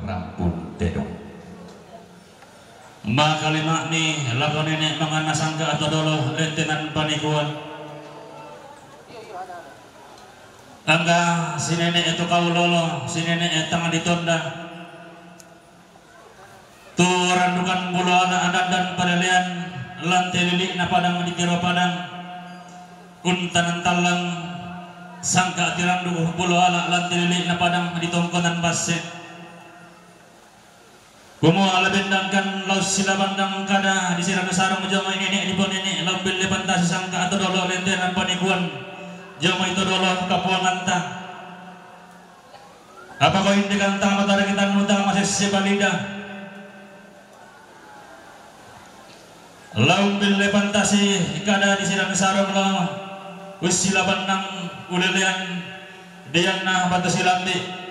rampun tedong. Mbak kalima ni lagu nenek mangana sangka atau dolo lentenan panikuan. Angga si nenek itu kau lolo, si nenek tangan ditonda. Tu randukan bulu anak adat dan padalian lantai lilik na padang dikira padang. Untanan talang sangka tirandu bulu anak lantai lilik na padang ditongkonan baset. Kumu ala bendangkan laus sila bandang kada disirang sarang jama ini di pon ini lambil lepantasi sangka atau dolo lentenan panikuan jama itu dolo kapuangan ta. Apa kau ini kantang matahari kita nutang masih sebalida. Lambil lepantasi kada disirang sarang la usila bandang ulelean diana batasi lambi.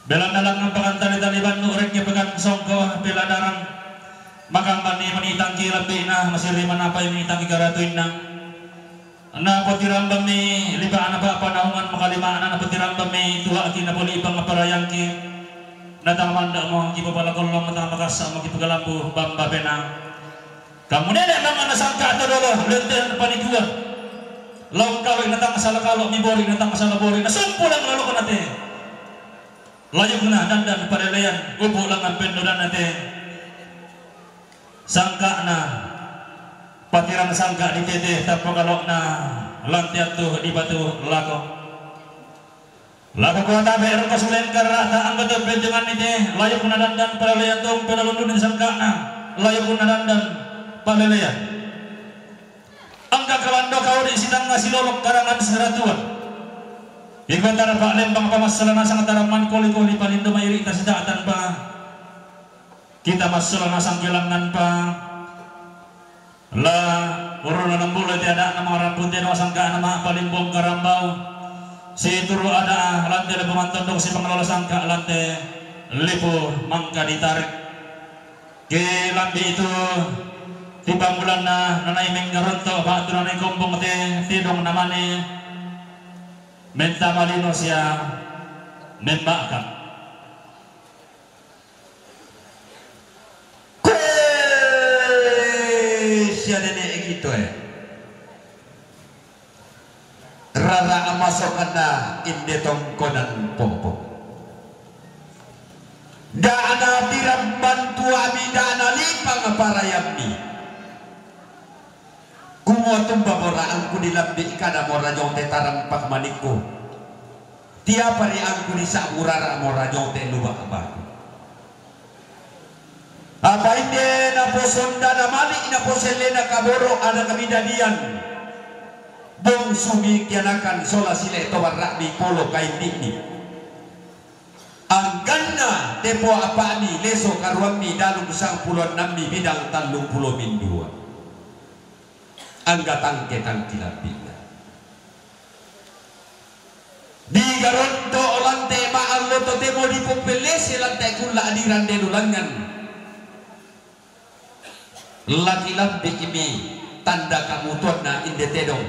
Belang dalam ngampakan tali-taliban ureknya pegang songko bela darang maka mani menitangki lebih nah masih lima apa yang menitangki garatuin nah na potiram bami liba anak apa naungan makalima anak potiram bami tua ki na poli ibang aparayangki natang manda mo ki pala kolong natang makasa mo ki pagalambu bamba bena kamu nenek nama nasangka atau dolo lenten panikuan law kalau natang masalah kalau mibori natang masalah bori nasumpulang lalu ko nate layak na dandan padalayan upo lang ang pendodan natin sangka na patirang sangka di tete tapos na lantiat tu di batu lako ko tabi erong kasulen karata ang betul penjangan ite layak na dandan padalayan tong penalundun sangka na layak na dandan padalayan ang kakalando kau di sidang ngasilolok karangan seratuan. Ikan tara Pak Lembang pamasalah nasang taraman koli-koli palindo mayoritas datan pa kita masalah nasang gilangan pa la urun ng bulo tiada na mga rampuntin o sangka nama palimbong karambao si turo ada lante na pumantondok si pangalala sangka lante lipo mangka ditarik ke lambi itu tiba bulan na nanay menggaronto pa ito nanay kumbong tidong namani menta malino siya membakkan siya nenek gitu rara amasokan na indetong konan pompo dana tiram bantu ami dana lipang parayamni kumo tumba mora angku dilambi kada mora jonte tarang pak manikku tiap hari angku di sakurara mora jonte lubak apa ini na posonda na malik na poselena kaboro ada kamidadian bong sumi kianakan sola sile towar rakbi polo kain dikni angganna tepo apa ni leso karuami dalu sang puluhan nambi bidang talung pulau mindua angga tangke labina di garonto lante ma'al loto temo di popelesi lantai kula adiran denulangan laki lambi ini tanda kamu tuanna inde tedong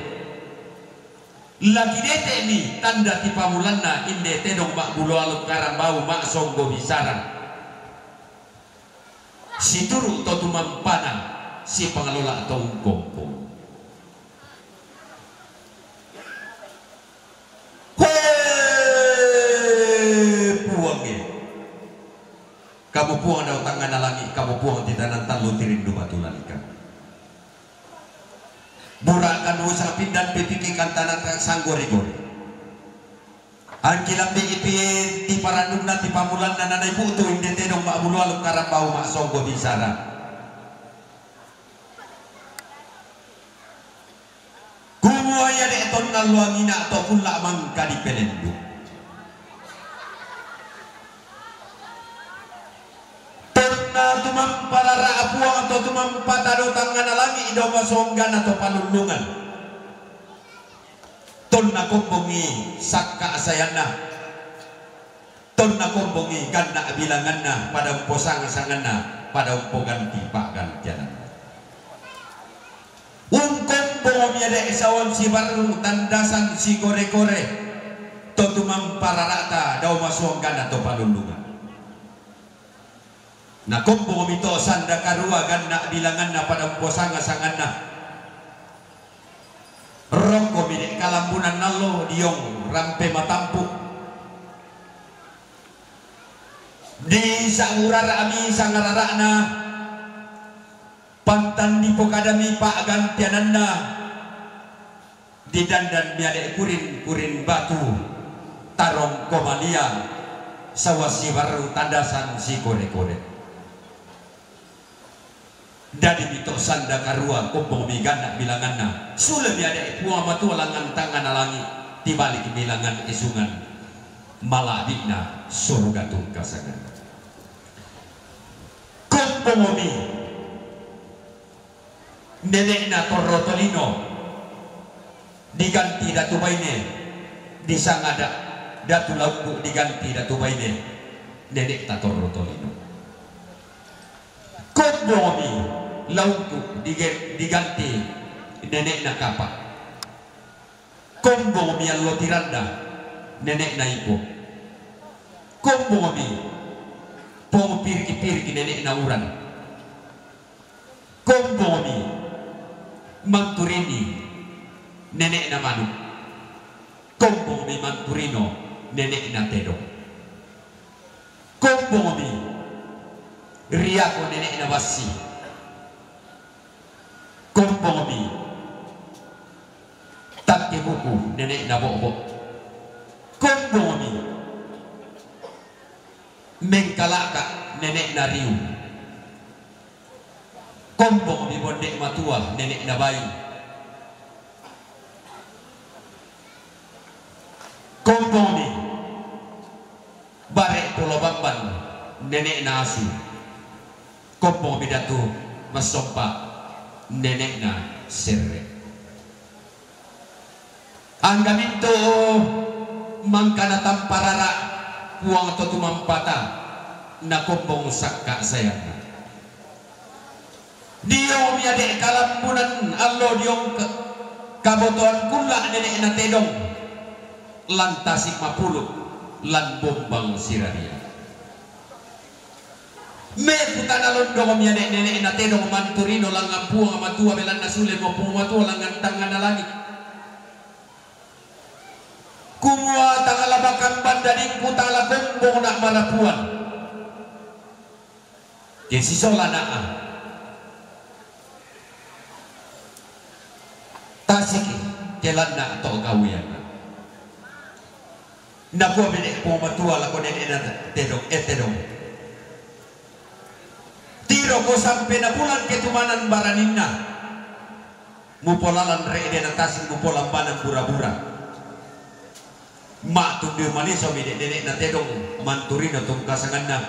laki dete ini tanda tipamulanna inde tedong mak bulu aluk karambau mak songgo bisaran si turu totu mampana si pengelola atau kompong kamu puang daw tangan nalangi kamu puang di tanah talu tirindu batu lalikan burakan usah pindan pipikikan tanah sanggori-gori angkilam di ipi di paranuna di pamulan na nanay puto hindi tenong maabulu alok karambao masogo bisara kumuaya de eton naluangina atau pula mangka di pelendu tumampalara apuang atau tumampatado tangan alangi idaw masonggan atau palulungan ton na kumbungi sakka asayana ton na kumbungi ganda abilangan na pada umposang asangan na pada umpogan tipa gantian kumbung miada esawan si baru tandasan si kore-kore to tumampara rata daw masonggan atau palulungan nakumpo mito sanda karua ganna bilangan na pada posanga sanganna rongko milik kalambunan nalo diong rampe matampu di saurara ami sangararana pantan di pokadami pak gantiananda di dandan biade kurin batu tarong komalia sawasi baru tandasan si kore-kore dari mito sanda karua kumpung migana bilanganna sudah biade puang matu langan tangan alangi tibalik bilangan isungan malabikna surga tungkasangan kumpung mi nenekna torotolino diganti datu baine di sangada datu lauk diganti datu baine nenek tator tolino kobomi lauk diganti nenek na kapa kombomi allo tiranda nenek na ipo kombomi pom pirki nenek na uran kombomi manturini nenek na manu kombong mi manturino nenek na tedo kombong mi riako nenek na wasi kombong mi takke buku nenek na bobo kombong mi mengkalaka nenek na riu kombong mi bondek matua nenek na bayi kombong ni barek pulau bamban nenek na asu kombong bidatu masompa nenek na serre anggaminto mangkana tamparara uang atau tumampata na kombong sakka sayang dia miade kalambunan allo diong kabotoan kula nenek na tedong lantasik mapuluh lan bombang siraria me putana londo miane nenek na tedong manturino langan puang matua belan nasule mo puang matua langan tangan na langit kumua tangalabakan bandading putala bombong nak marapuan kesisola naa tasiki kelan na to gawian nakuha bine po matua la ko nenek na tedong tiro ko sampai na bulan ketumanan baraninna mupolalan reide na tasing mupolang banan bura-bura mak tundu maliso bine nenek na tedong manturino tung kasanganna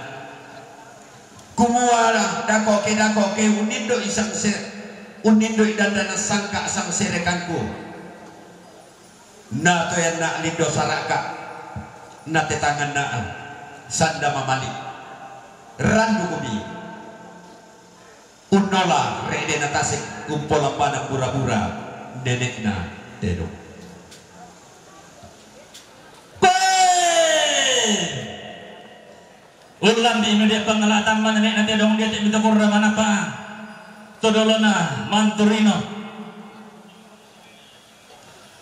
kumuara dako ke unindo isang unindo idandana sangka sang serekanku na to yan na lindo saraka nate tangan na sanda mamali randu kumi unola rede na tasik kumpol panang pura-pura nenek na tedong ulam di media pengelatan nenek na tedong dia tidak kurang mana pa todolona manturino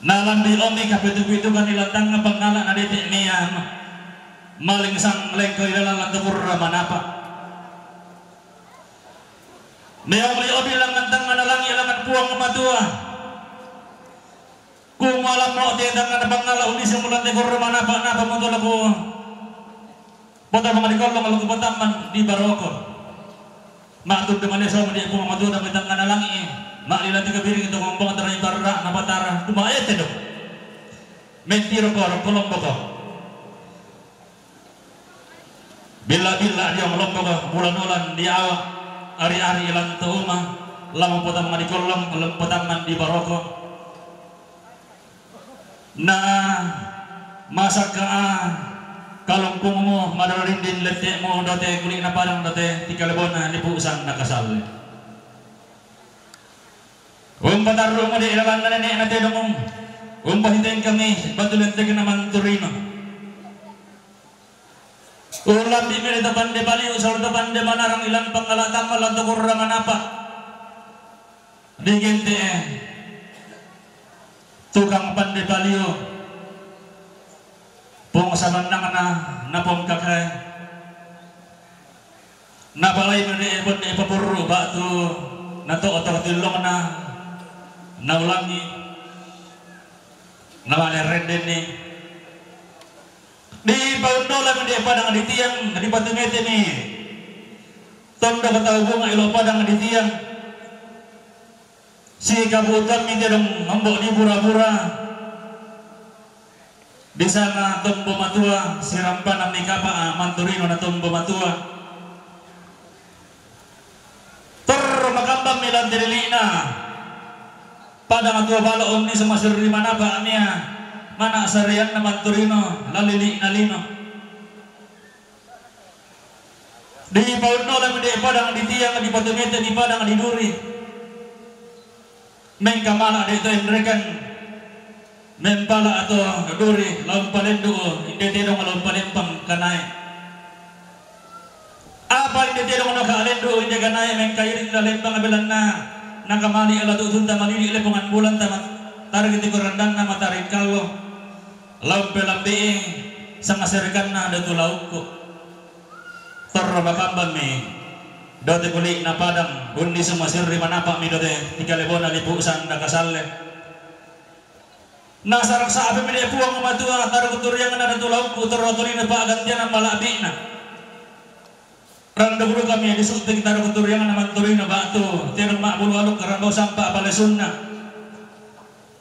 nalan di omi kapitu-pitu kan ilatang nga pangalan na detik niya maling sang lengko ilalang lantukur manapa mayong liyo bilang ngantang nga nalang ilangan puang matua kung malam mo tindang nga napangala ulis yung mulang tikur manapa napa mo tula ko bota mga dikolong alang kubataman di baroko maatod naman iso mo di puang matua na mitang nga nalang maklila tiga piring itu ngomong antara ibarra nabatara tumayat itu mentiro ko kolombo ko bila dia melombo ko bulan-bulan di awak ari-ari ilang tuuma lamang potang mga dikolong alam potangan di baroko na masak ka kalungkung mo madararin din lete mo dati kuling na parang dati tikalabon na lipusan nakasal patarlo mo di ilalang na nenek na tedong pahitain kami batulan taga naman turino Ulam di mere depan de bali usal depan de manarang ilan pangkalatan malan to kurangan apa di gente tukang pande balio pong samanang na pong kakay na balay mo de ipapuro batu na to otak tilong na ulangi na malerenden ni di paundola mo di padang di tiang di patumete ni tondo katawong ilo padang di tiang si kabutan mi dong ambok di pura-pura di sana tombo matua si rampan ni kapa manturino na tombo matua makambang milan dilina padang atua bala ni sumasir di mana ba niya mana sarian na manturino lalili nalino di pauno lang di padang di tiang di patumete di padang di duri mengkamala dito imrekan mempala atau duri laun palendo hindi tidong laun palempang kanay apa hindi tidong no kalendo hindi kanay mengkairin na lempang abilan na nakamali ala tutunta malili ilepungan bulan tamat target ko randan na matarin kalo laun pelambiing sa ngasirikan na dito lauk ko torro bakambang mi dati kulik na padang undi sumasir di manapa mi dati tigalibon na lipusan na kasalle nasarak sa api mi di puwang matua taruh turiang na dito lauk ko torro turin na paagantian ang malabi na randa bulu kami disulti kita taruh turiang na manturin na batu tiang makbulu aluk karambau sampa apalesun na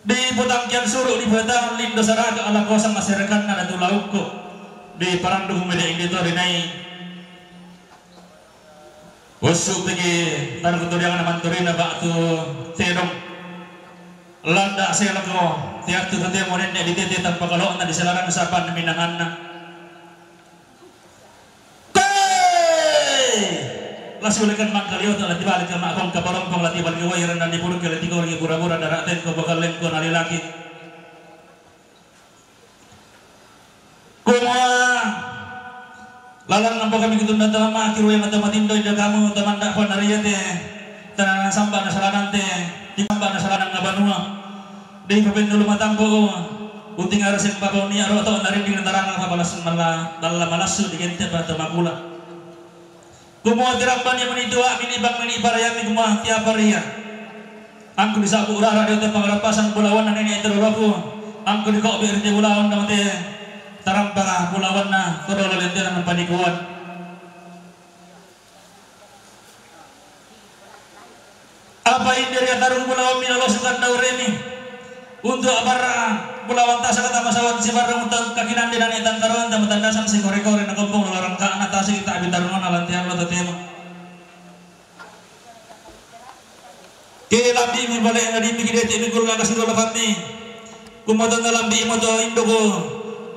di putang kian suruh di putang lindo saraka ala kosang masirakan na dito lauk ko di parandu humida ing dito rinay usuk tegi taruh turiang na manturin na batu tiang landa sila ko tiap tu tete mo rin di tete tanpa kalau na di selaran usapan na minangan na lasulikan mangkaliyo ta lati balik ka makong kaporompong lati balik wayaran na dipulog ka lati ko ringi pura-pura daraten ko bakal ko nalilaki kuma lalang nampo kami kitunda tama kiru yang atau matindo ida kamu teman dak pon nariyate tanang samba na salanan te di samba na salanan nga banua di papendo lumatampo uting aras yang babaw niya ro to narin di natarang nga balas malasu di gente pa makula kumuha dirang banya menidua minibang minibarayan ni kumuha tiap hari ya angku disabu urara di utang pangarapasan bulawan na nini iterurapu angku di kau biar di bulawan na mati tarampang bulawan na kodolo lente ng panikuan apa ini dari tarung bulawan minalosukan daureni untuk abara bulawan tasa kata masawan si barang utang kakinan di danitan taruhan dan tandasan si kore-kore na kumpung larang ka anatasi kita abin tarungan alantihan lo tatema kaya lambi mi balik nga di mikidete mi gul nga kasidol lapati kumotan na lambi mo to indo ko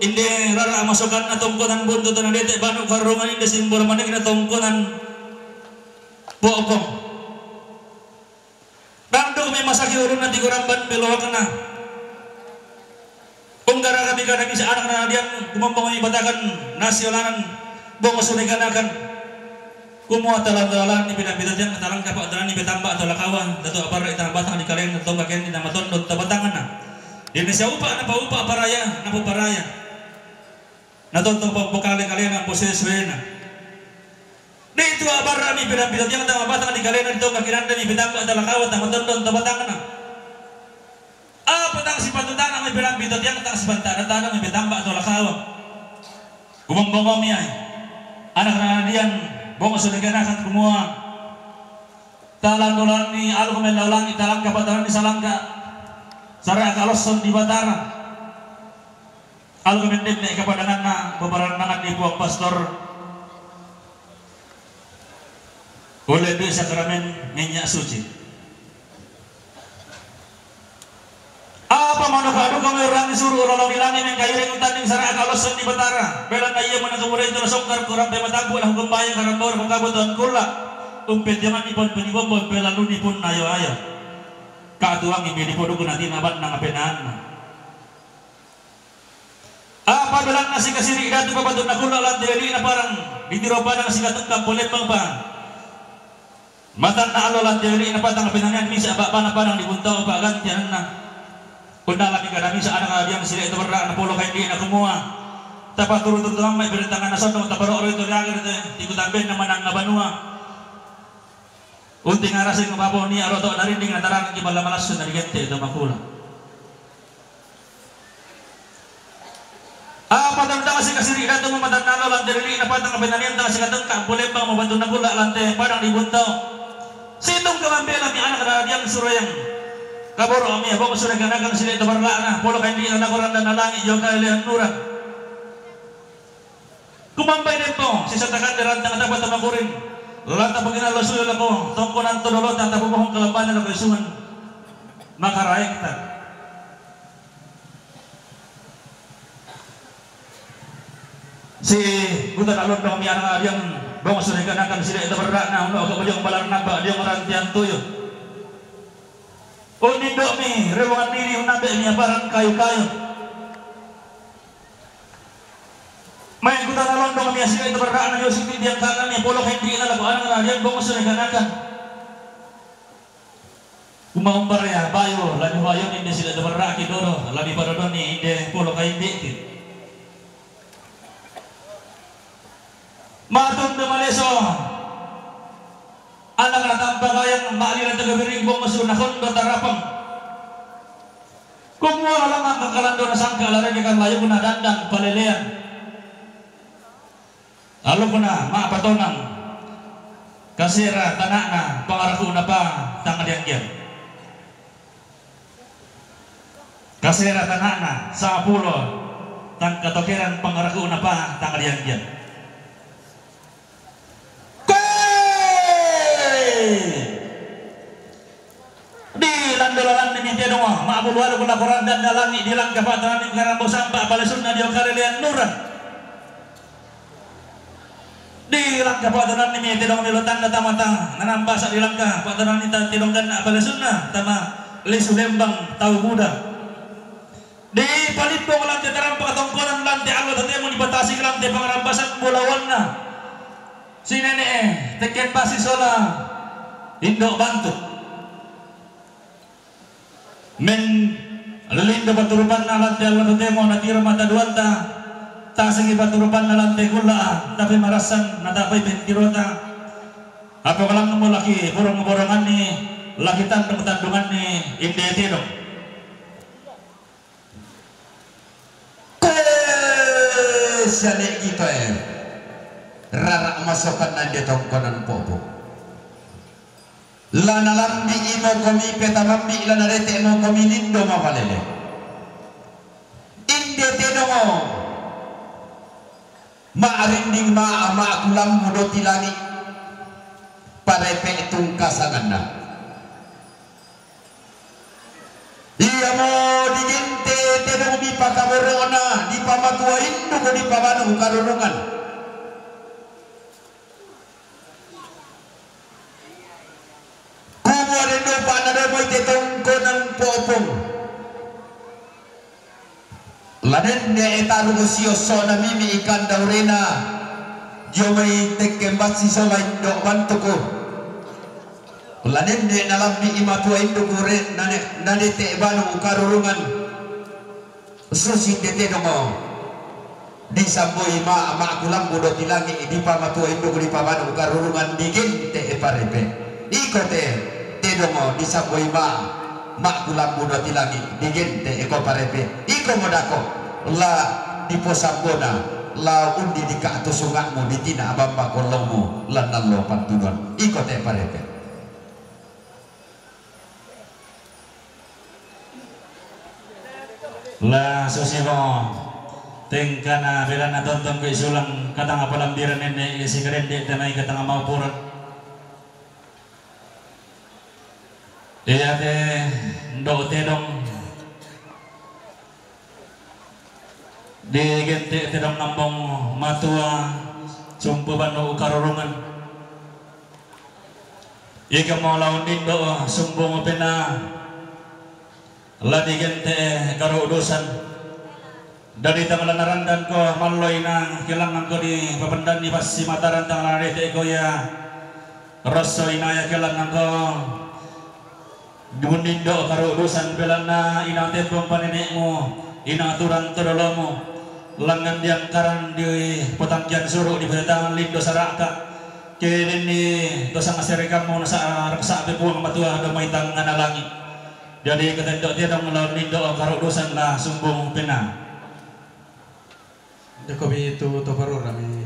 indi rara masukan na tungkunan bunto to na dete banu karungan indi simbol manik na tungkunan buokong rando may masaki urun na di kuramban belowa ka na Unggara kami kada bisa anak na dian kumampang ibatakan nasionalan bongos unikanakan kumuha talan-talan ni pinabitatan talang kapak talan ni betamba atau lakawan dato apara itang batang di kalian atau bagian di namaton dot tabatangan na Indonesia upa na paupa paraya na puparaya natonto pagpukali kalian ang poseswe na dito apara ni pinabitatan tang batang di kalian atau bagian ni betamba atau lakawan namaton dot tabatangan na petang si patutan ang ibilang bitot yang petang si bantana tanang ibitamba atau lakawang gumambongom niya anak na diyan bongos unikanakan kumuha talang dolan ni alu kumelaulang italang kapataran ni salangka sarang kaloson di batara alu kumendek na ikapadangan na paparanangan ni buang pastor oleh doy sakramen minyak suci apa manukado kami orang disuruh orang bilangin yang kaya yang tanding sarang kalosan di batara belan iya mana kemudian itu songkar kurang pematabu lah hukum bayang karang bawar pengkabutan kula umpet jangan ipon penibom belan luni pun ayo ayo katuang ibi di podo nanti nabat nang apenan Apa bilang nasi kasiri datu pabatun na kula lan dili na parang ditiro pa na si katungkang pulepang pa. Matan na alo lan dili na patang pinanyan misa ba pa na parang dibuntaw pa gantian na. Kundala mi kada misa ana diam sila itu berra na polo kay di na kumuha. Tapa turut-turut may berintangan na sono taparo ito lagi ito ikutamben na manang nabanua. Unting arasin ng papo niya aro to narinding na tarang di malamalas na digente ito makula. Patang si kasiri dato mo matanalo lang diri na patang pinanian ta si katengka boleh bang mabantu na gula lante padang dibuntaw. Sitong kamambela mi anak na diang surayang. Kaboro mi abong suray kanakan sila ito barla na polo kay di na nakoran na langi yo kay lian nuran. Kumambay din po si satakan derantang dapat tamakurin. Lanta paginalo suyo ako tongkonan tudolot ang tapubuhong kalabanan ako isuman. Makaraik ta. Si bukan alon dong mi anak yang bang sudah kanakan sila itu berak na uno ke bajang balar naba dia merantian tuyo. Unin do mi rewangan diri unabe mi aparan kayu-kayu. Main bukan alon dong mi sila itu berak na yosik di yang kanan ni polo hindi na lagu anak yang bang sudah kanakan. Kumaumbar ya bayo lalu bayo ni sila itu berak kidoro labi pada ni de polo kayu hindi. Matun de Maleso anak na tampagayan maaliran tagabiring bong masunakon batarapang kumuha lang ang kakalando na sangka alarin ikan layo ko na dandang palelean alo ko na maapatonang kasira tanak na pangaraku na pa tangadiyang kasira tanak na sa pulo tang katokiran pangaraku na pa tangadiyang di landolalan ni dia doa maabul walu kula Quran dan dalangi dilang kapatan ni karambo samba bala sunna dia karelian nuran dilang kapatan ni dia doa melotan data mata nanamba sa dilang ka patanan ni tidong dan bala sunna tama lisu lembang tahu muda di palit ko lantai tarang pakatongkonan lantai Allah tadi mo dibatasi lantai pangarambasan bulawan na si nene teken pasi sola Indo bantu men lindo baturupan na lantai Allah tutemo natira mata duanta tasing baturupan na lantai kula tapi marasan natapay pentirota apa kalang mo laki borong-borongan ni lakitan tandungan ni inde tino sale gitu rara masukan na dia tongkonan popo lana lambi imo komi petamambi lana rete imo komi lindo mawalele inde tenomo maarinding maakulam mudoti lani parepe itong kasangan na iya mo diginte tenomo mi pakaborona di pamatua indo ko di pamanu karunungan lanen ne etaru usio sona mimi ikan daurena jomai tekembat si sola indo bantuku lanen ne nalambi imatua indo kure nane te banu karurungan susi tete dongo di samboi ma kulang bodo tilangi di pamatua indo di pamanu karurungan digin te parepe ikote te dongo di samboi ma kulang bodo tilangi digin te eko parepe iko modako la di posambona la undi di ka atusungakmu di tina abamba kolongmu lan nallo pantunon ikote parepe la susimo tengkana bela na tonton ko isulang katang apalambiran nene isi kerende tanay katang maupuran iyate ndo tedong di gente tidak nambong matua sumpu banu karurungan ika mau lawan indo sumbung pena la di gente karo udusan dari tangalaran dan ko maloy na kilangan ko di papandan ni pasi mataran tangalan rete ko ya rasoy na ya kilangan ko dunindo karo urusan belan na inang tempong panenek mo inang aturan todolo mo langan diang karan di potangkian suruh di tangan lindo saraka kini ni dosa masyarakat mo nasa raksa api po ang matua damay tangan na langit jadi ketendok dia dong melawan lindo karo urusan na sumbong pena. Jakobi itu toparur kami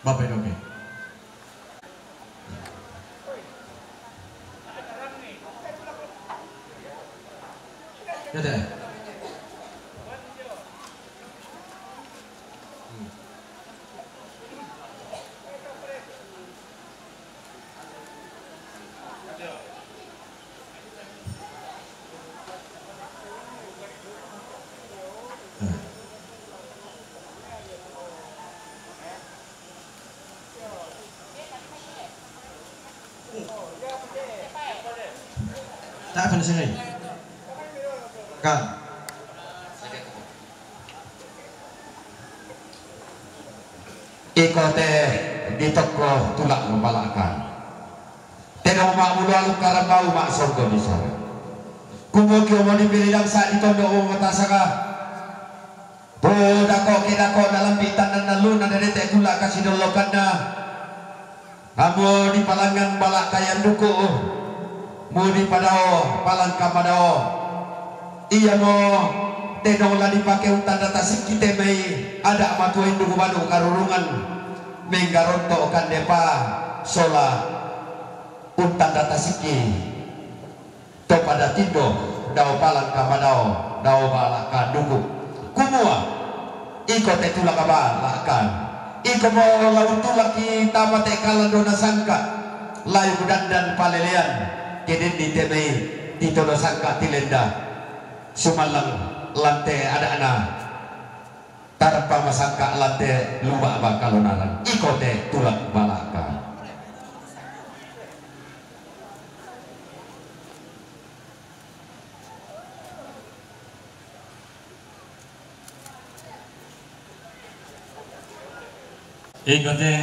bapak oke. Ya deh. Tak apa sini. Kan. Ikote di toko tulak membalakan. Tenong mak mulu karambau mak sorgo di sana. Kumukio mo di bilang sa itondo o matasaka. Bodako kidako dalam bitan dan luna dari tekula kasih dolokan na. Kamu di palangan balak kayan duku. Mudi padao palang kamadao iya mo tenong la dipakai utan data sikite mei ada matu indu banu karurungan menggaronto kan depa sola utan data siki to pada tindo dao palang kamadao dao balak kaduku kumua iko tetula kabalakan iko mo laut tulaki tamate kalandona sangka layu dan palelean kini di temei di todo sangka tilenda sumalang lantai ada anak tanpa masangka lantai lupa bakal naran ikote tulak balaka ikote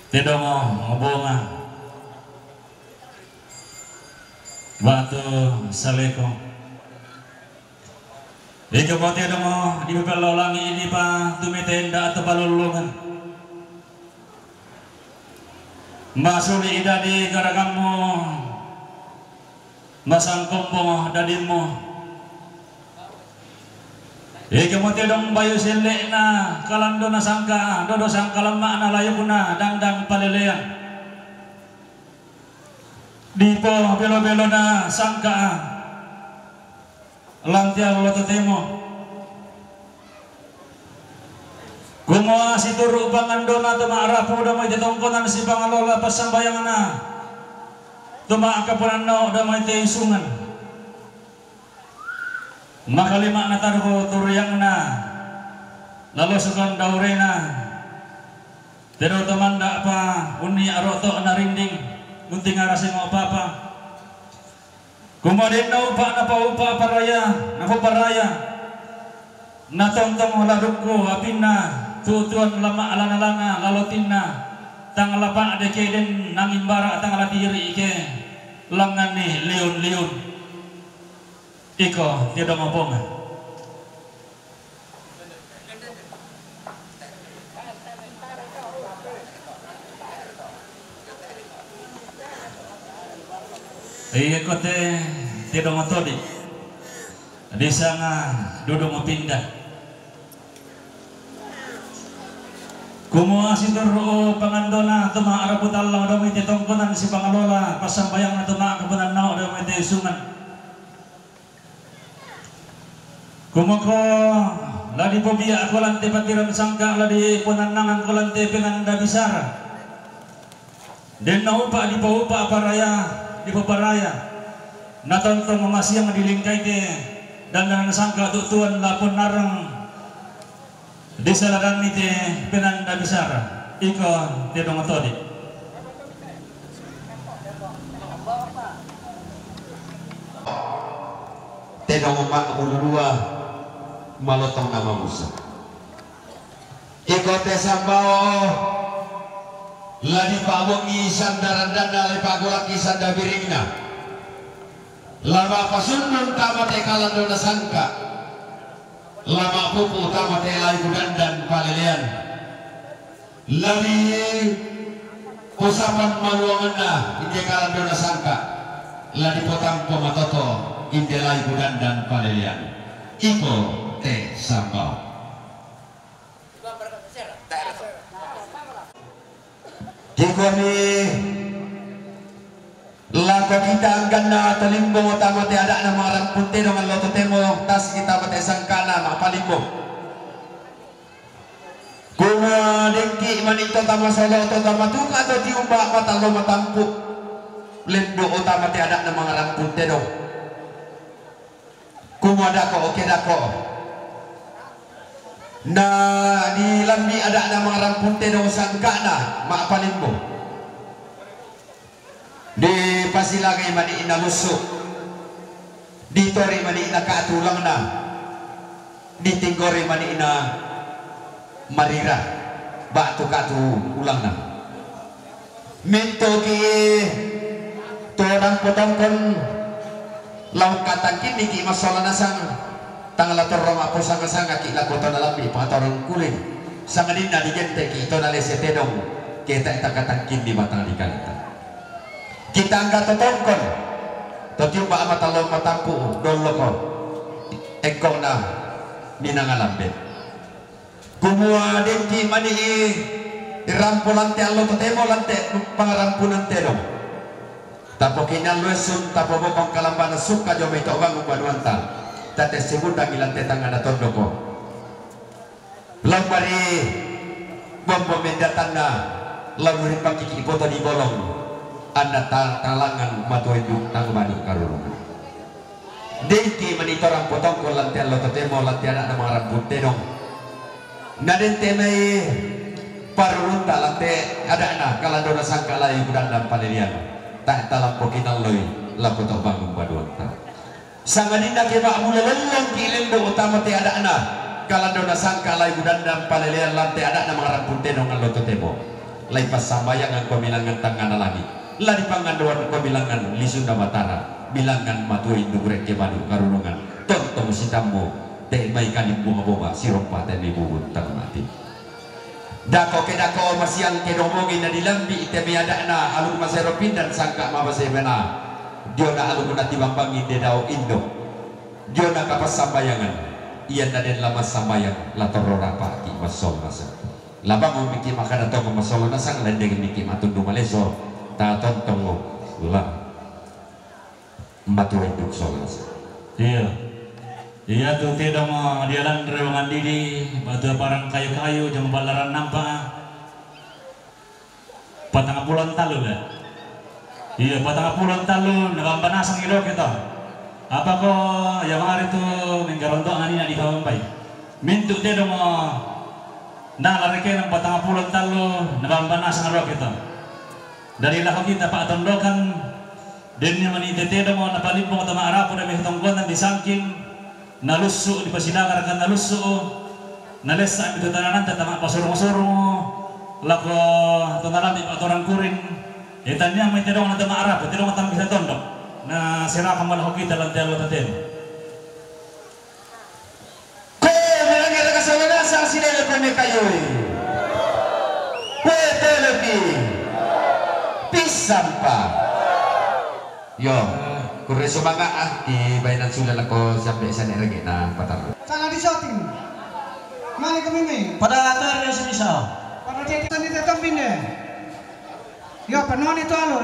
tidak mau ngobonga batu saleko ika mo tidak mau di pelolangi ini pa tumitenda atau palulungan masuli idadi garagamu masang kumpong dadimu ika mo tidak bayu silek na kalando na sangka dodo sangka lemak na layo kuna dang palelean dipo belo-belo na sangka lantiar lo temo gumo si turu pangandona tumaarapo damay ditongkonan si pangalola pasambayangan na tumaakapunan no damay teisungan makalima na taruho turyang na lalo sukan daure na pero tumanda pa uni aroto na rinding munting arasing mo papa kumadin na upa na paupa paraya na paraya natongtong laduk ko apin na tutuan lama alana-alana lalotin na tangalapa adeke din nangimbara tangalatiri ike langan ni liun-liun iko tidak ngomong iya kote tidak ngotodi di sana duduk mau pindah kumua situru pangandona tuma arabut Allah udah mati tongkonan si pangalola pasambayang na tuma kebenan na udah mati sungan kumoko ladi pobia aku lantai patiran sangka ladi penanangan aku lantai penganda bisara dan naupa di paupa paraya di paparaya natontong mamasyang dilingkay ke dan sangka tutuan lapon narang di saladan nite penanda bisara iko tidak metode Teno Tidong umak ulurua malotong nama Musa. Ikote sambao ladi pamongi sandaran dana li pagulaki sanda biringna. Lama pasunun tamate kalandona sangka. Lama pupu tamate lai budandan palilian. Ladi usapan maluangana inde kalandona sangka. Ladi potang pomatoto inde lai budandan palilian. Iko te sambao. Jikoni lago kita anggan na talimbo utama te ada na marang punte dengan loto temo tas kita mate sangkana mapalimbo kuma dengki manito tama solo to tama tuka to tiumba mata lo matampu lendo utama te ada na marang punte do kuma dako oke dako na di lambi ada na marang punte do sangkana mapalimbo di pasilagay mani ina luso di tori mani ina katulang na di tinggori mani ina marira batu katu ulang na minto ki torang potongkon lauk katang kini ki masalah nasang tanggal torong apo sanga-sanga ki lakoto na lambi patorong kuling sanga din na digente ki ito na lesetedong kita ita katang kini matang di kalita kita angkat totongkon totium ba matalong matampu dolo ko ekong na ninangalambet kumua dengki mani irampo lante allo totemo lante pangarampu nante no tapo kinal luesun tapo bokong kalambana suka jo meto bangun banuanta tate segunda ngilante tangana tondo ko lambari bombo mendatan na lalu pangkiki foto di bolong anda talangan matuin tang madu karulungan dengki manitorang potong ko lantian lo totemo lantian ada marang puntenong nadente mai parunta lante ada na kalandona sangkala yang budan dan palelian tak talam pokinal loi la potong bangun baduan ta sangadinda ke ba mulelelong kilendo utama te ada na kalandona sangkala yang budan dan palelian lante ada na marang puntenong lo totemo lai pas sambayangan pemilangan tangan lagi lah di panganduan pemilangan lisunda matara bilangan matuin nugurek ke madu karunungan tontong sitambo teh mai kalim bunga boba siropa teh bubun tang mati dako ke dako masiang ke domongi na dilambi teh ada na alun maseropin dan sangka mabase bena dia na alun na tibambangi de dao indo dia na kapas sambayangan iya na den lama sambayang la torora pa ki masol masa labang miki makana to masol na sang lendeng miki matundu maleso ta tontong lo lah matu hidup solas iya tuh tidak mau dialan rewangan didi batu parang kayu-kayu jam balaran nampak patang pulang talu lah iya patang pulang talu nagamba nasang ilo kita apa kok yang hari itu menggarontok ani nak dikawampai mintu tidak mau nah larike ng patang pulang talu nagamba nasang ilo kita dari lahok kita pak tondokan dan yang manitete mo napalimpong at maarapo na may tonggonan di sangking nalusso di pasidagar kan nalusso nalesa ito tananan tatama pasurong-surong lako tonalan di patorang kurin itanya may tidong na tamaarap tidong matang bisa tondok na sira kamalahok kita lang telo taten ko melanggar kasalanan sa sinelo pa may kayoy pwede lebih sampah yo kure sumanga di bainan sulan ako sampai sana rege na patar sana di shooting mana kami may pada atar yang semisal pada titan di tetapin deh yo penon itu alo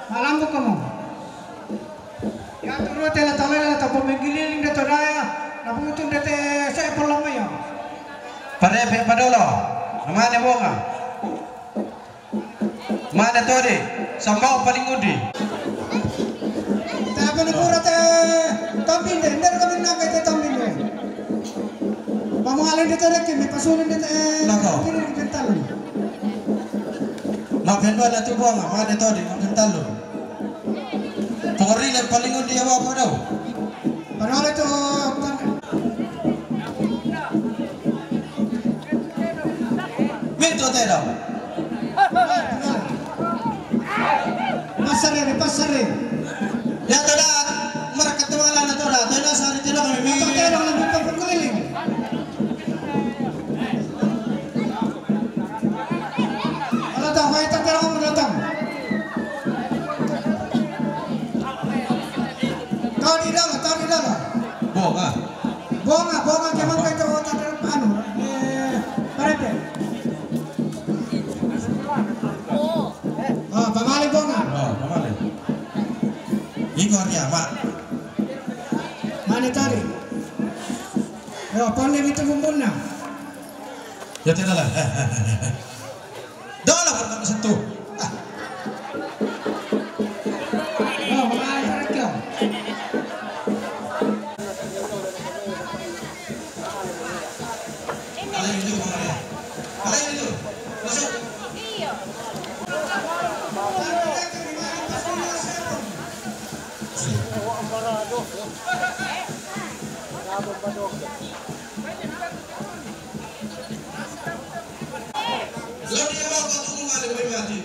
malam tuh kamu ya turut tela tala tapo mengiling de toraya naputun de saya pulang ya pada lo mana bonga mana tadi sambau paling udi tapi nukura tampin deh ndar kami nak itu tampin deh mamu alin de torek kami pasulin de kiri di pental mak bendo na tu bonga mana tadi mak pental lo pengori le paling udi apa daw Panalo itu. Minto tayo. Pasari. Ya tada marakat wala na tada. Tayo sa rin tilo kami. Ito tayo lang ng pagkuliling. Ano daw? Kaya ito pero kung natang. Tawag di daw. Boga. Bonga kemang kayo ito ano? Parepe. Oh, pamali bonga. Oh, pamali. Igor niya, ma. Manitari. Yo, pande dito bumbun na. Ya tayo lang. Doon lang kami sa to. Oh, mga karakyo. Alayin dito, Maria. Alayin dito. Masuk. Lalu dia bawa ke rumah dia boleh mati.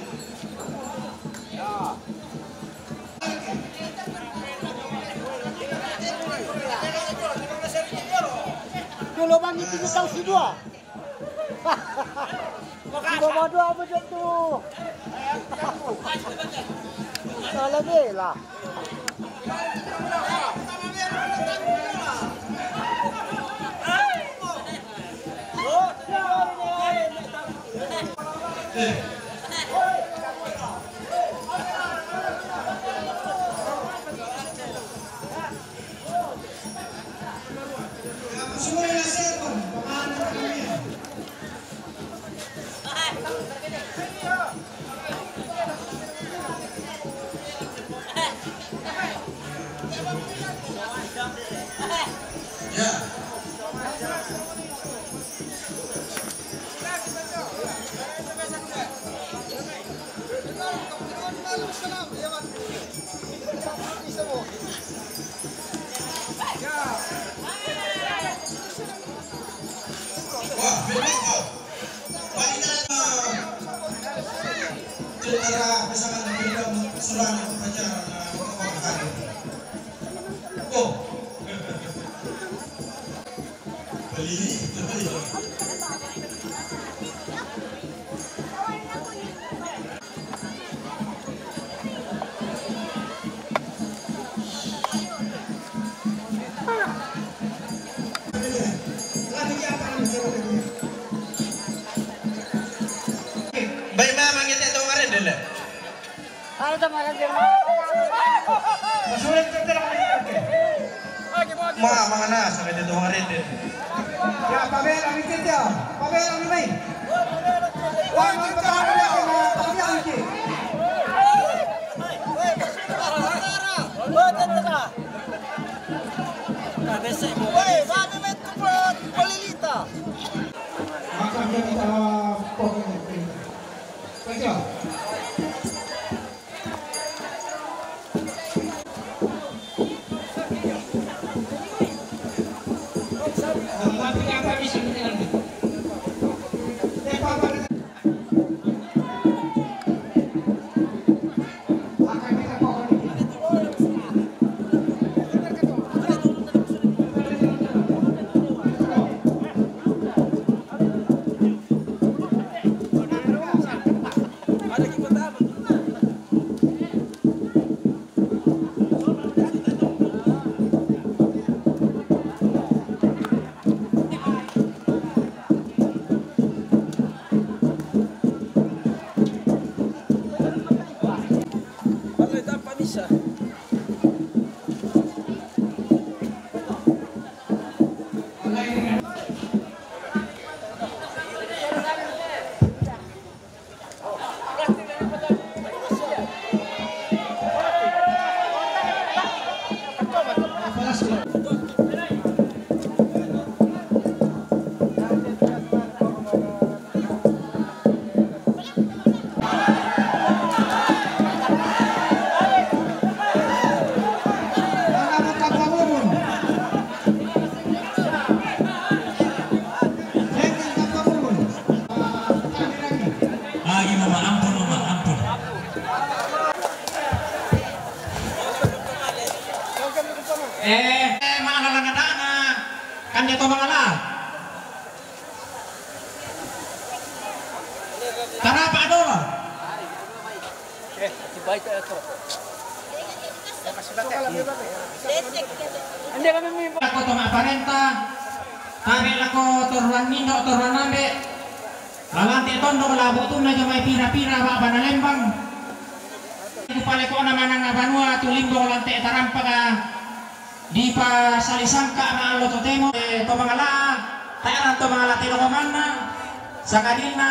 Kalau mandi tiga tahun si dua. Bawa dua apa je tu? Salah dia lah. Semua yang saya pun, pemahaman kami. Ya. Wah, benar kok. Mainan tentara pasangan film serang pacaran orang. Oh. Beli. Baik mama kita tahu kemarin dulu. Ada tak makan dia? Masulit kita lang lagi. Ma, mana sampai itu kemarin deh. Ya, pabel ang itit ya. Pabel ang may. Wah, magpapakain na ako na pabel ang itit. Makan dia kita pokoknya. Betul. Tapi apa bisa menang? Akan kita pokoknya. Ada Maalala na dana. Kanya to mangala. Tara pa dolo. Hindi kami may Ako to maaparenta. Sabi ako turuan nindo, turuan nambe. Lalanti tondo labo to na may pira-pira ba banalembang. Kupale ko naman ang banua tulinggo lante tarampa ka. Di pa salisangka maalo to temo to mangala. Tayaran to mangala tinukuman na. Sa kanina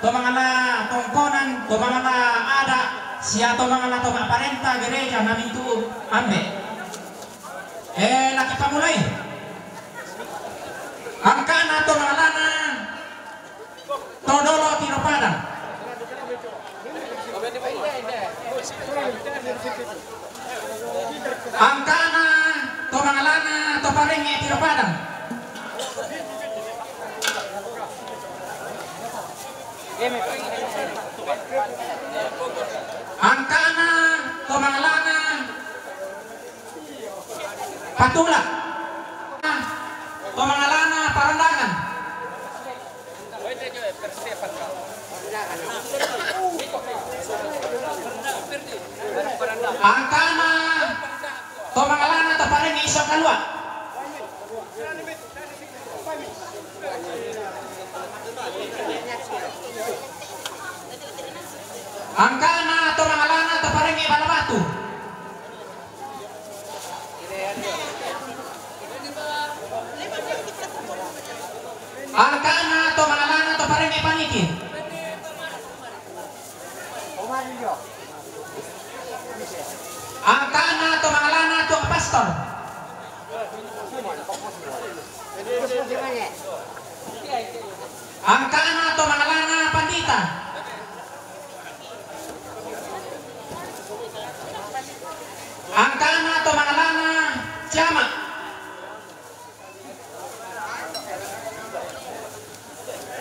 to mangala tongkonan, to mangala ada. Siya to mangala to maaparenta gereja namin to ambe. Laki pamulay. Ang kana to mga lana todolo tinopada. Ang kana to mga lana to paringi tinopada. Ang kana to mga lana patula. To mga lana parandangan. Ang kana to mga lana to paring isang kalwa. Ang kana to mga lana to paring ibalabatu. Ang kana to mga lana to paring ipaniki. Ang kana to mga lana to pastor. Ang kana to mga lana pandita. Ang kana to mga lana jama.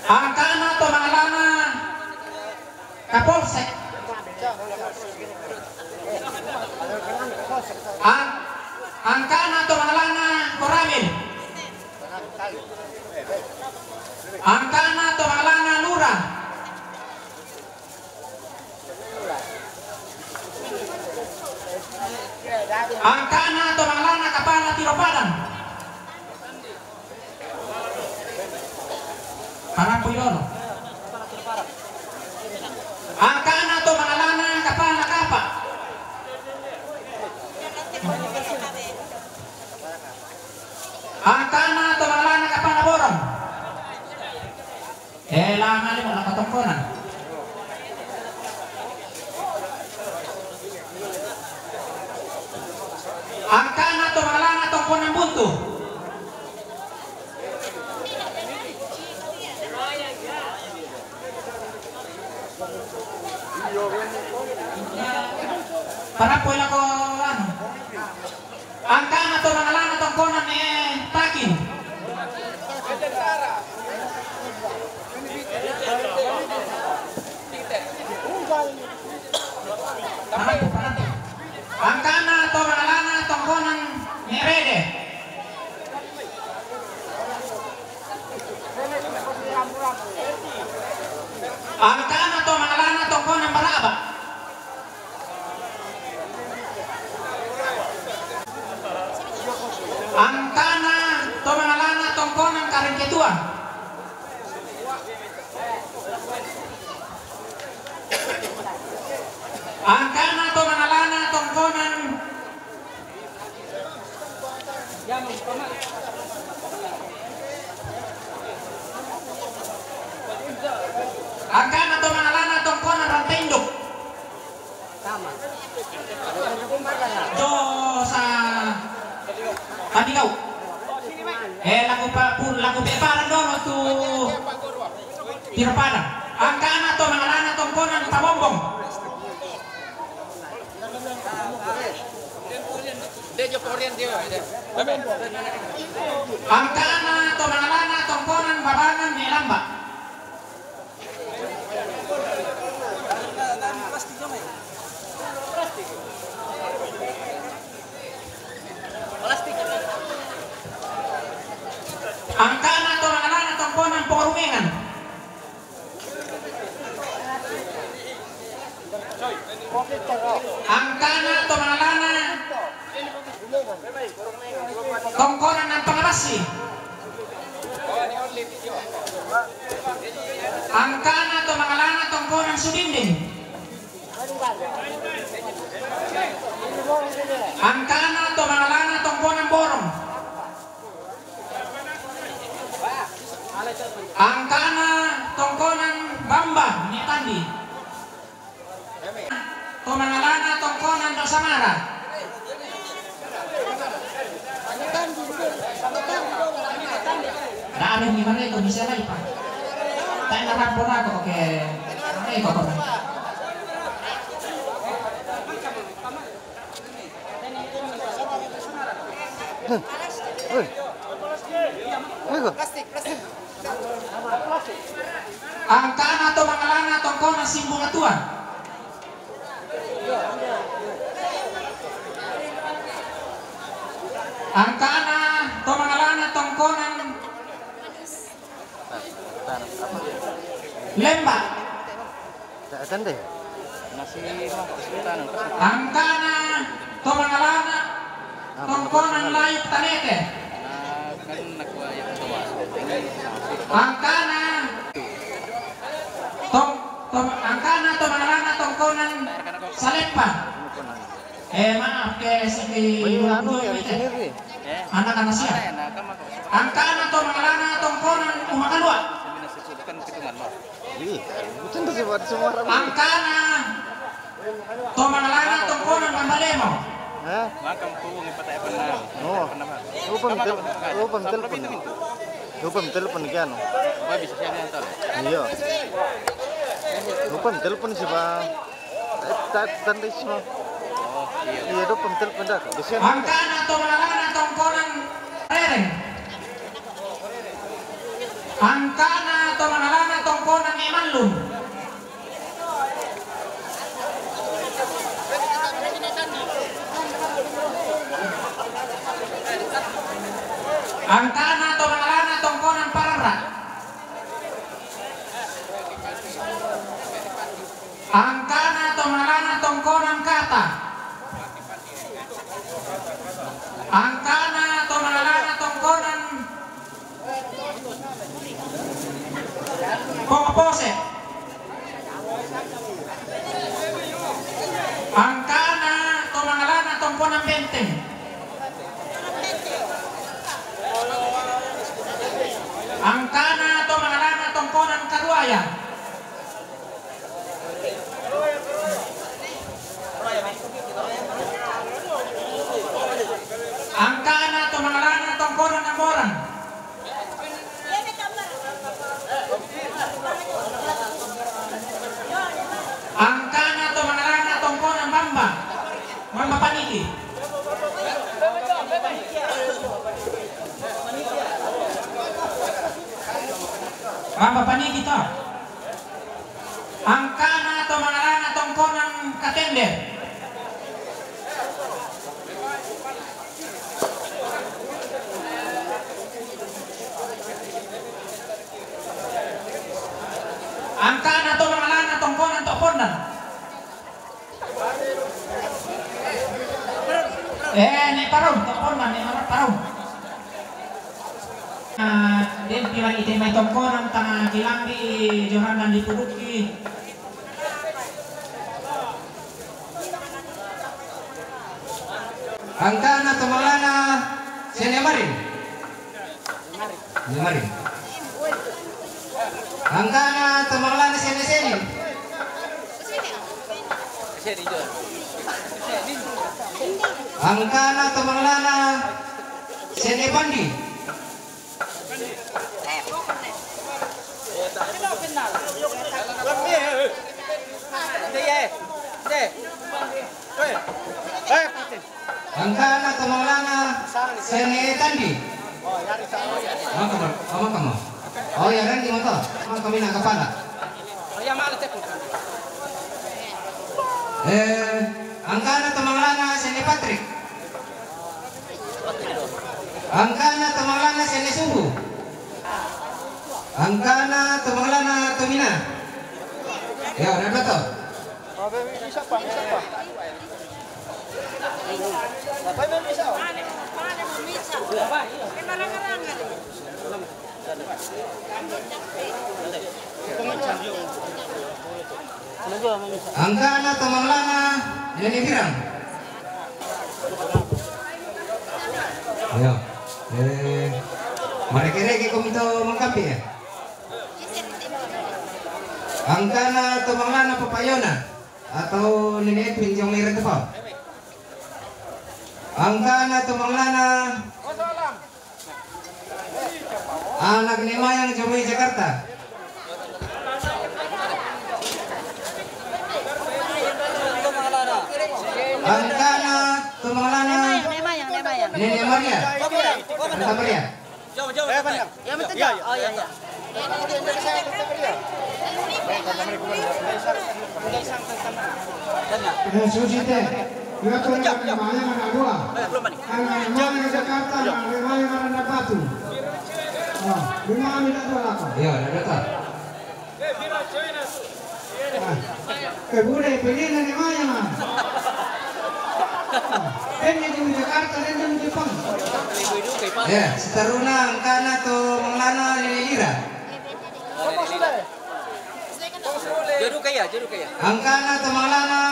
Ang kana to mga lana kapolsek. Ang kana to mga lana koramil. Ang kana to mga lana lura. Ang kana to mga lana kapana tiropadan. Parang puyono. Ang kana to mga lana kapana kapa. Ang kana to mga lana kapana borong. Langan mo nakatungkonan. Ang kana to mga lana tungkonan buntu. Para po lang ko ano. Ang kana to mga lana tungkonan takin. Ang kana to mga lana tungkonan rede. Ang kana to mga lana tungkonan baraba. Ang kana to mga lana tungkonan karengketuan. Ang kana to mga lana tungkonan ang kana to mga lana tungkonan rantendok. Tama. Do sa Pandigaw. Lagu bebaran dolo tu Tirapada. Ang kana to mga lana tungkonan tabombong. Ang kana to mga lana tungkonan babangan ni lamba. plastik. Nara. Nah, ada gimana itu bisa lagi Pak? Tak narapon ako oke. Ay, kok. Angkana to mangalana tongkona simbong atuan. Angkana to mangalana tongkonan Lembak. Angkana to mangalana tongkonan layuk tanete. Angkana angkana to mangalana tongkonan Salepa. Maaf ke anak-anak siya. Angkana to mangalana tongkonan Umakalwa. Angkana to mangalana tongkonan Mambalemo. Lupa telepon kan? Iya. Lupa telepon sih Pak. Tadi semua. Iya lupa telepon dah. Angkana to mangalana tongkonan Rereng. Angkana to mangalana tongkonan Emanlun. Angkana to mangalana tongkonan Parara. Angkana to mangalana tongkonan Kata. Angkana to mangalana tongkonan Pongpose. Angkana to mangalana tongkonan Benteng. Angkana to mangalana tongkonan Karuaya. Angkana to mangalana tongkonan Namoran. Angkana to mangalana tongkonan Bamba. Bamba Paniki. Bamba Paniki to. Angkana to mangalana tongkonan Katender. Angkana to mangalana tongkonan Topondan. Nek parum Topondan nek parum. Din pilang ite may tongkonan tanga Kilambi Johanan di Puruki. Angkana to mangalana Senemarin. Senemarin. Angkana to mangalana Sene-sene. Angkana to mangalana Senepandi. Angkana to mangalana Senetandi. Kamu. Oh ya Randy mo to. Kami nakapala. Angkana to mangalana Sene Patrick. Angkana to mangalana Sene Suhu. Angkana to mangalana Tomina. Ya, ada to. Isa pa. Angkana to mangalana Nene Pirang. Ayo. Mereka komito mangkapi ya. Angkana to mangalana Papayona atau Nene Edwin yang lihat apa? Angkana tumanglana anak ni Mayang Jumai Jakarta. Angkana tumanglana Nene Maria. Santa Maria. Oh iya. Susi teh. Ia tu nak Mayang anak dua. Anak Mayang Jakarta, anak Mayang anak Batu. Oh, lima minit dua lah. Iya, ada datang. Boleh pilih anak Mayang. Ini di Jakarta, ini di Jepang. Ya, seteruna angkana tumanglana Nene Lira. Jodoh kaya. Angkana tumanglana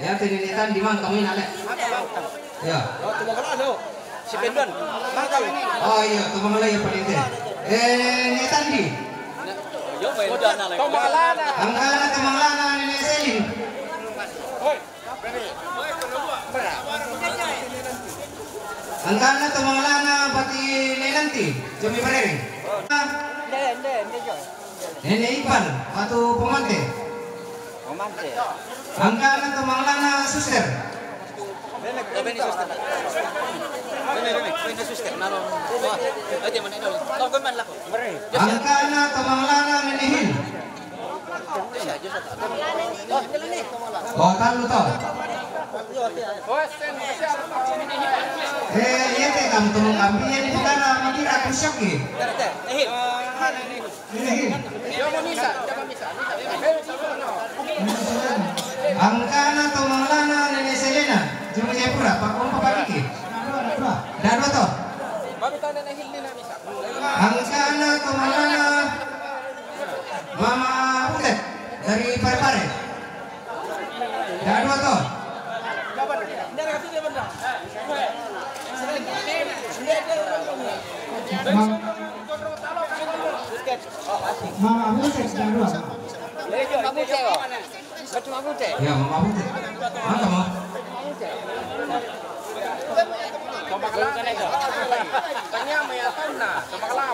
ya tininitan di mana kamu inale? Ya. Si Pendon. Oh iya, tumanglana ya penite. Netandi. Angkana tumanglana Nene Selin. Angkana tumanglana Pati Nenanti, Jumi Barering. Nene Ipan, Batu Pemante. Angkana tumanglana Suster. Angkana tumanglana Nene Hin. Oh, tahu toh. Iya teh kamu tumang kami ini bukan mungkin aku syok ni. Angkana tumanglana Nene Selena, Jumai Jayapura, Pak Om Pak Diki. Dah dua toh. Angkana tumanglana Mama Butet dari Parepare. Dah dua toh. Mama Butet dah dua. Ya, Mama Butet. Mana mau?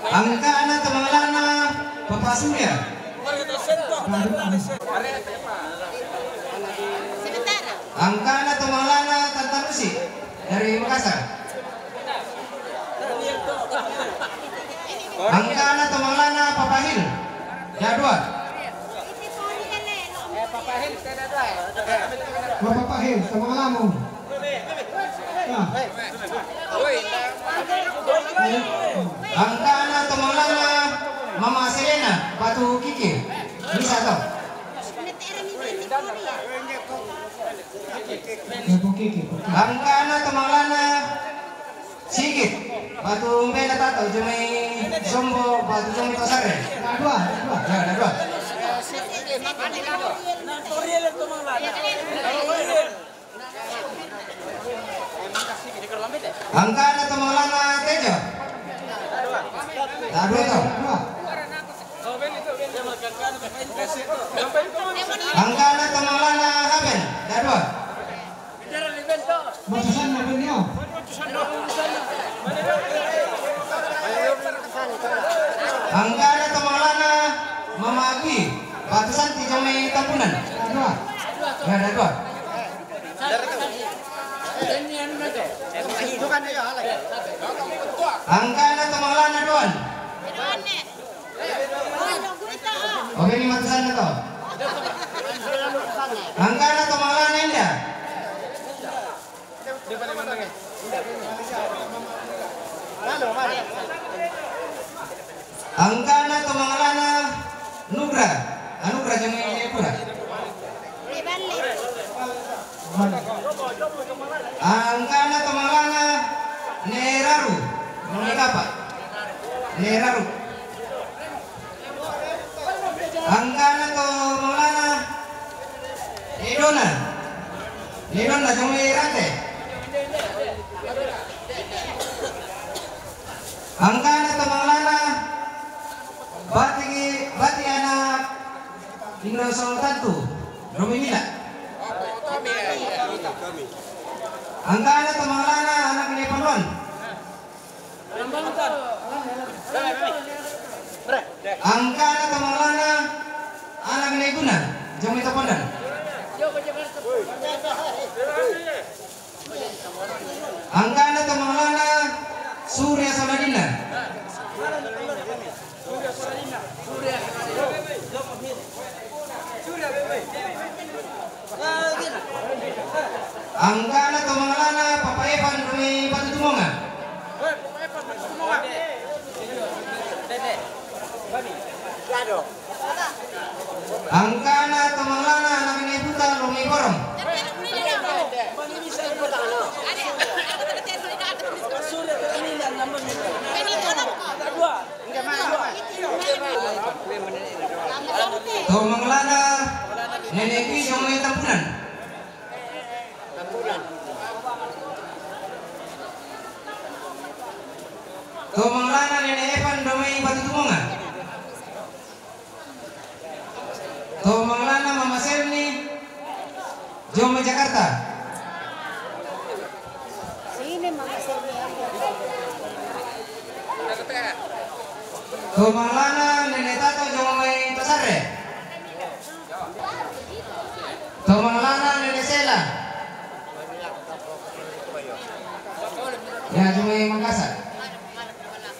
Angkana tumanglana Bapak Surya. Angkana tumanglana Tante Lucy dari Makassar. Angkana tumanglana Papa Hil. Jadwal. Bapak Hil, tumanglana. Angkana tumanglana Mama Selena Batu Kiki. Bisa toh? Angkana tumanglana Sigit Batu Mbena Tato Jumai Sombo Batu Jumai Tosare. Dua. Ya, ada dua. Angkana tumanglana Tejo. Dah dua toh. Angkana tumanglana Haben. Dah dua. Matusan na beliau. Angkana tumanglana Mama Agui Batu Santi Jumai Tampunan. Dua. Ya, ada dua. Angkana tumanglana Doan. Oke, ini matusan na to. Angkana tumanglana Indah. Angkana tumanglana Nugra. Anugrah Jumai Jayapura. Angkana tumanglana Neraru. Nunigapa. Neraru. Angkana tumanglana Nidona Jumai Rante. Angkana tumanglana Bati anak Dino Sultantu Romi Mila. Angkana Tumanglana anak ini Pondon. Angkana Tumanglana anak ini Guna. Jom itu Pondon. Angkana Tumanglana Surya Samadina. Angkana Tumanglana Papa Evan dari Batu Tumonga. Angkana Tumanglana anak ini Buta Lungi Borong. Tumanglana Nenek Pisong Mai Tampunan. Tumanglana Nenek Evan Domai Batu Tumonga. Tumanglana Mama Selni Jomai Jakarta. Sini Mama Selni. Tumanglana Nenek Tato Jomai Tasare. Tumanglana Nenek Sela. Ya Jomai Makassar.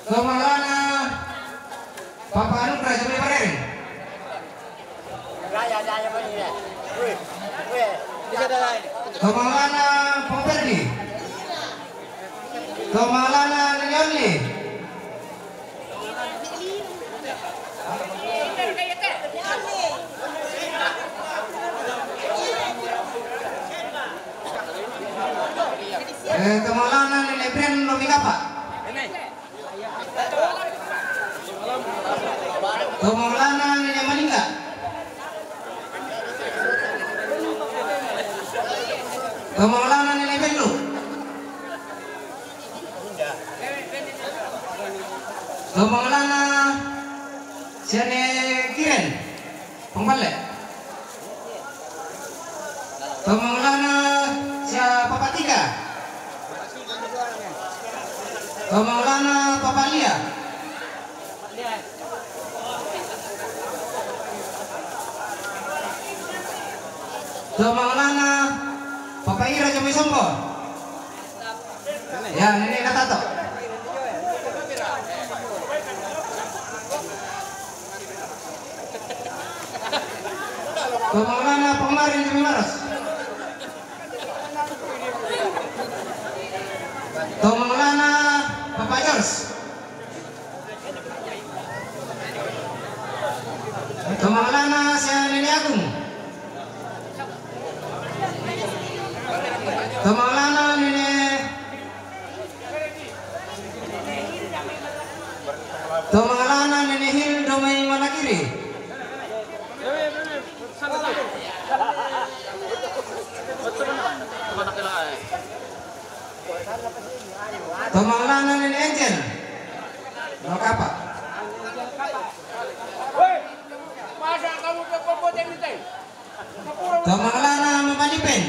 Tumanglana Papa Anugrah Jomai Barering. Tumanglana Pomperdi. Tumanglana Nenyoli. Tumanglana Nenek Brian Lomikapa. Tumanglana Nenek Malinga. Tumanglana Nenek Belu. Tumanglana Siane Kiren Pembalik. Tumanglana Sia Papa Tiga. Tumanglana Papa Lia. Tumanglana Papa Ira Jomai Sombo. Ya Nenek Natato. Tumanglana Pemarin Jomai Maros. Tumanglana Papa George. Tumanglana Sia Nenek Agung. Tumanglana Nenek Tumanglana Nenek Hil Domai Malakiri. Tumanglana Nenek Angel Lokapa. Tumanglana Mama Dipen.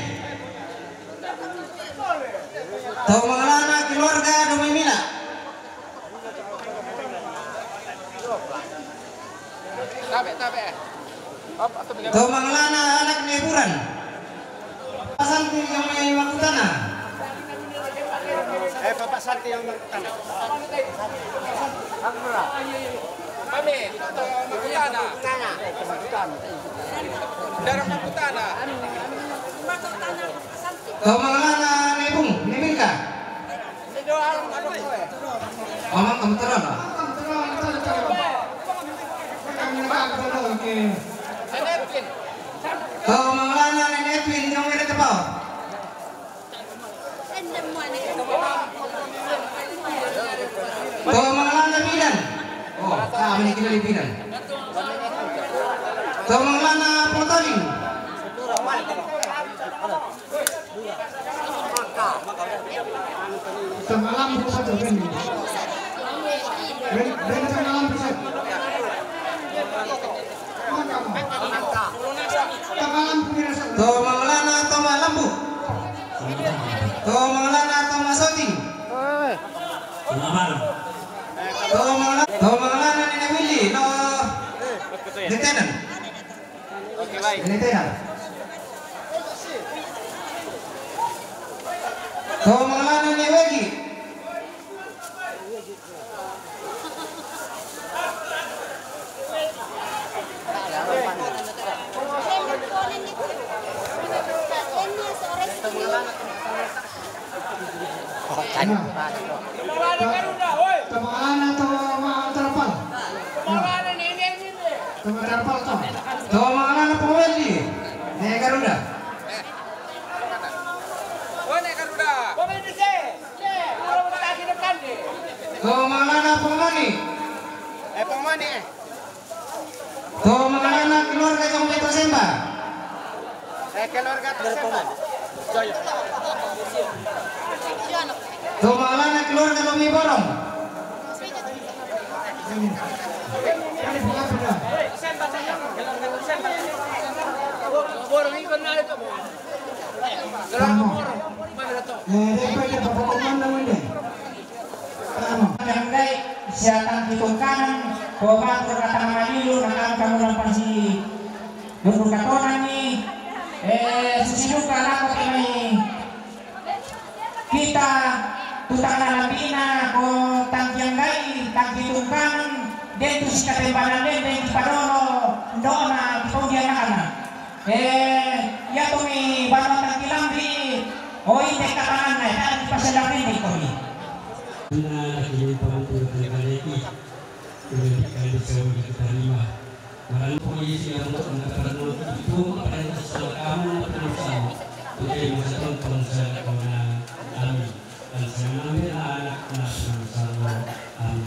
Tumanglana keluarga Domai Mila. Tumanglana anak Neburan. Santi Jomai Makutana. Bapak Santi yang Makutana. Mami, Makutana. Darah Makutana. Tumanglana Nebung, Nebingka. Omong kebetulan. Tumanglana Nenek Edwin Jomai Retepau. Tumanglana Bidan. Oh, kami kita di Bidan. Tumanglana Potoling. Semalam satu ini. Ben semalam bisa. Semalam punya satu. Tumanglana Toma Lambu. To mangalana to masoti. Pengaman. To mangalana ni Willy no. Lieutenant. Oke, baik. Lieutenant. To mangalana ni Wegi. Kemana tuh terpal? Kemana nih ini? Terpal tuh. To mangalana po Willy. Ne Garuda. Oh, nek Garuda. Bawa ini sih. Kalau kita lagi depan deh. To mangalana po Mani. Pemani. To mangalana keluarga Jong Beto Semba. Keluarga tersebut. To mangalana keluarga Lomi Borong. Ini bukan benar. Borong ini benar itu. Kamu. Daripada bapak komandan ini. Kamu. Janggai siatan hitungkan bahwa berkata maju nakam kamu nampak si Gunung Katonan nih susidukan aku ini kita tutang nalabina ko tangkianggai tangkitungkan dan tu si katembanan dan di padono ndona di podian nakana ya tumi bano tangkilambi oi dekatanan na di pasalambi di kami. Nah, ini pembantu kali ini kali sewa kita lima. Malah polisi yang mengatakan itu pada saat kamu penulisan untuk masa depan saya kepada kami dan saya mengambil anak-anak bersama kami.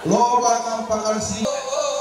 loba kang pakarsi Oh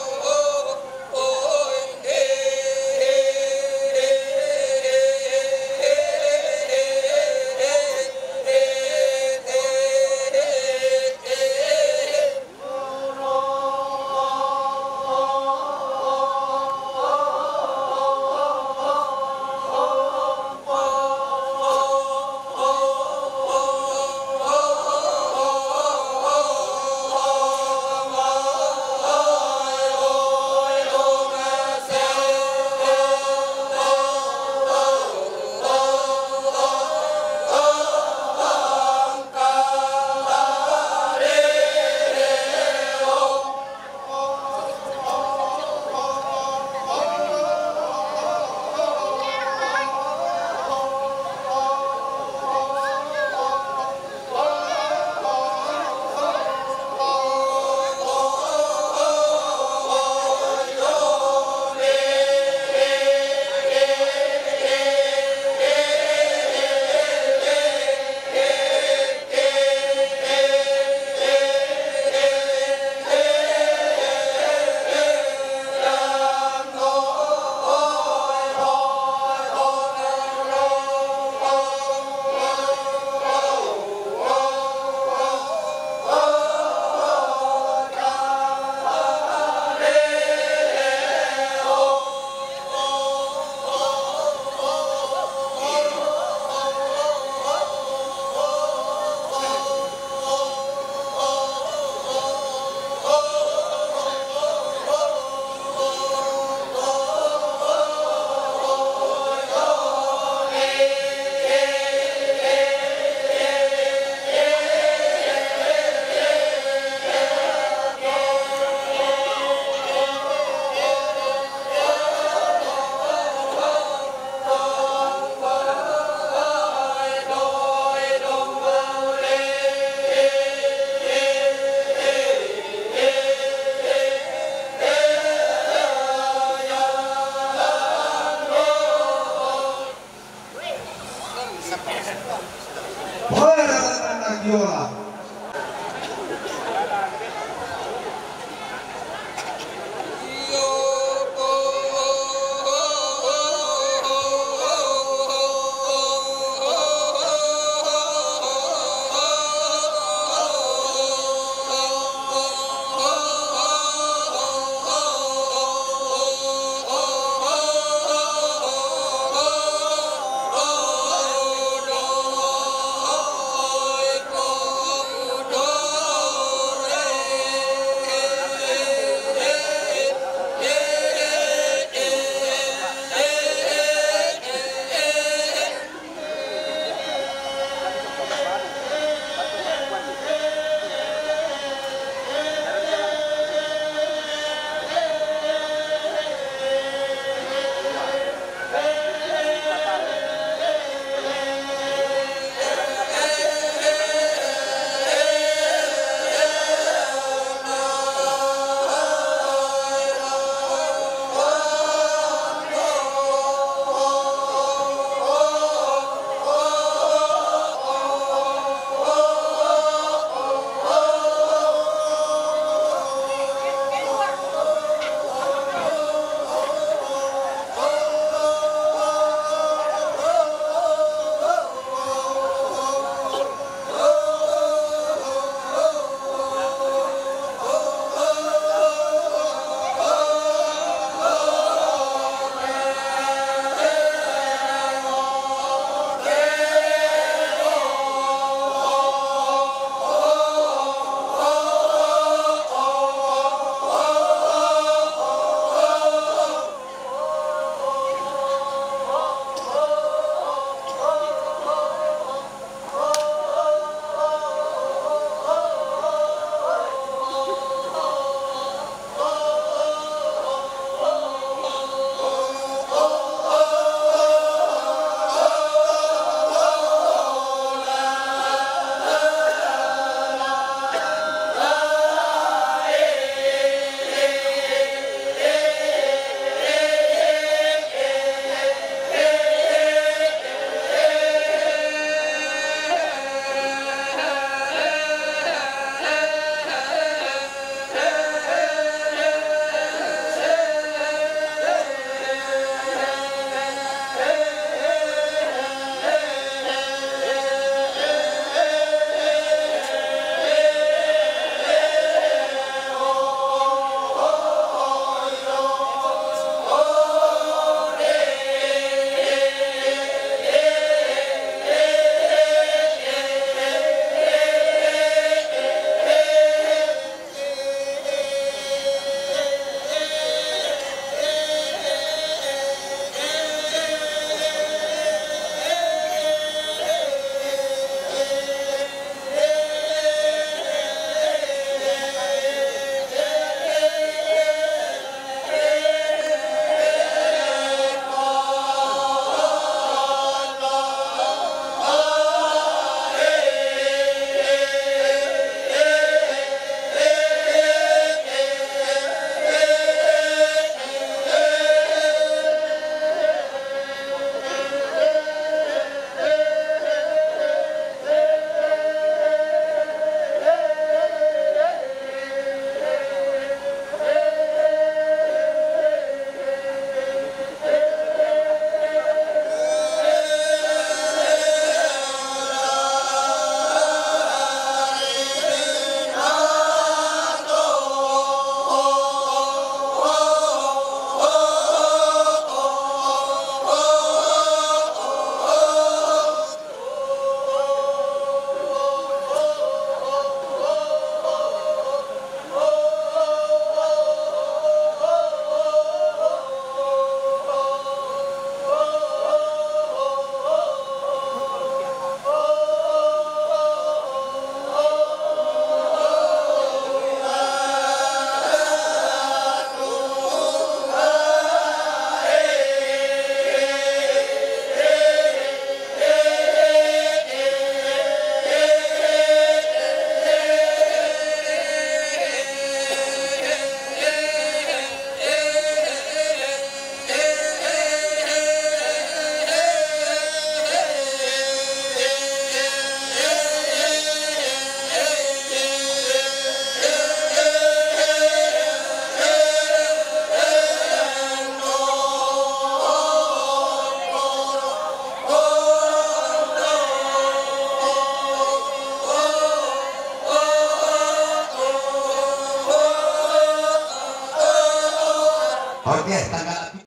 dia,